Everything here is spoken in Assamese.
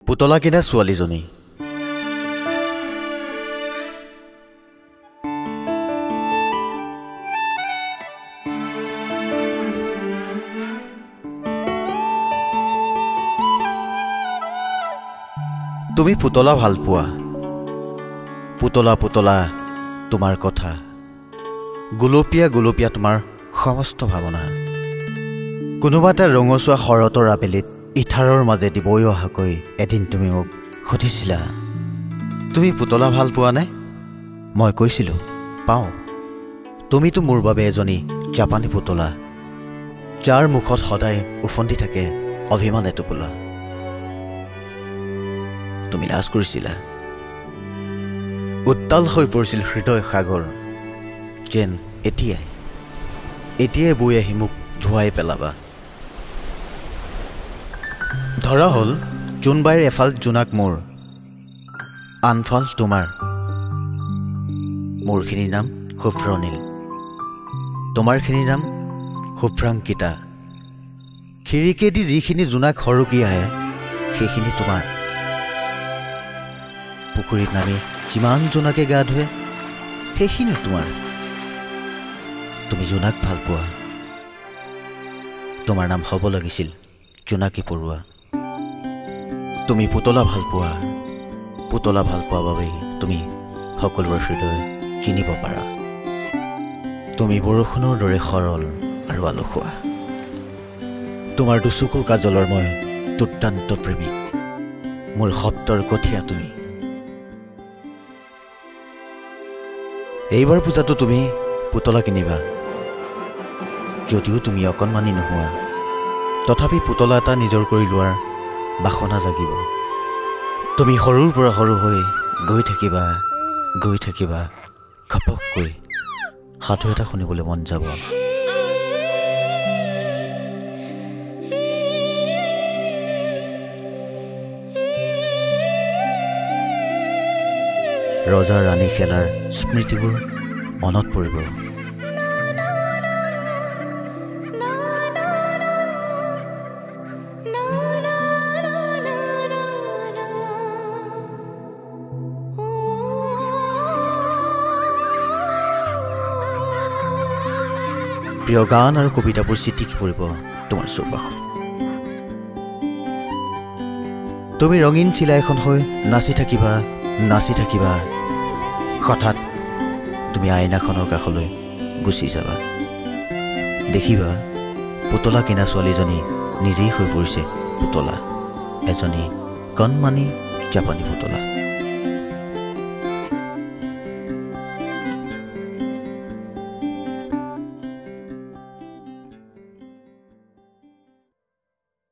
পুতলা কিনা ছোৱালীজনী তুমি পুতলা ভাল পোৱা পুতলা পুতলা তোমাৰ কথা গুলপীয়া গুলপীয়া তোমাৰ সমস্ত ভাৱনা কোনোবা এটা ৰঙচুৱা শৰতৰ আবেলিত ইথাৰৰ মাজেদি বৈ অহাকৈ এদিন তুমি মোক সুধিছিলা তুমি পুতলা ভাল পোৱা নে মই কৈছিলোঁ পাওঁ তুমিতো মোৰ বাবে এজনী জাপানী পুতলা যাৰ মুখত সদায় উফন্দি থাকে অভিমান এটোপোলা তুমি লাজ কৰিছিলা উত্তাল হৈ পৰিছিল হৃদয় সাগৰ যেন এতিয়াই বৈ আহি মোক ধুৱাই পেলাবা ধৰা হ'ল জোনবাইৰ এফাল জোনাক মোৰ আনফাল তোমাৰ মোৰখিনিৰ নাম শুভ্ৰনীল তোমাৰখিনিৰ নাম শুভ্ৰাংকিতা খিৰিকীয়েদি যিখিনি জোনাক সৰকি আহে সেইখিনি তোমাৰ পুখুৰীত নামি যিমান জোনাকে গা ধুৱে সেইখিনি তোমাৰ তুমি জোনাক ভাল পোৱা তোমাৰ নাম হ'ব লাগিছিল জোনাকী পৰুৱা তুমি পুতলা ভাল পোৱা বাবেই তুমি সকলোৰে হৃদয় কিনিব পাৰা তুমি বৰষুণৰ দৰে সৰল আৰু আলসুৱা তোমাৰ দুচকুৰ কাজলৰ মই দুৰ্দান্ত প্ৰেমিক মোৰ শব্দৰ কঠীয়া তুমি এইবাৰ পূজাটো তুমি পুতলা কিনিবা যদিও তুমি অকণমানি নোহোৱা তথাপি পুতলা এটা নিজৰ কৰি লোৱাৰ বাসনা জাগিব তুমি সৰুৰ পৰা সৰু হৈ গৈ থাকিবা ঘপককৈ সাধু এটা শুনিবলৈ মন যাব ৰজা ৰাণী খেলাৰ স্মৃতিবোৰ মনত পৰিব প্ৰিয় গান আৰু কবিতাবোৰ চিটিকি পৰিব তোমাৰ চৌপাশত তুমি ৰঙীন চিলাইখন হৈ নাচি থাকিবা হঠাৎ তুমি আইনাখনৰ কাষলৈ গুচি যাবা দেখিবা পুতলা কিনা ছোৱালীজনী নিজেই হৈ পৰিছে পুতলা এজনী কণমানি জাপানী পুতলা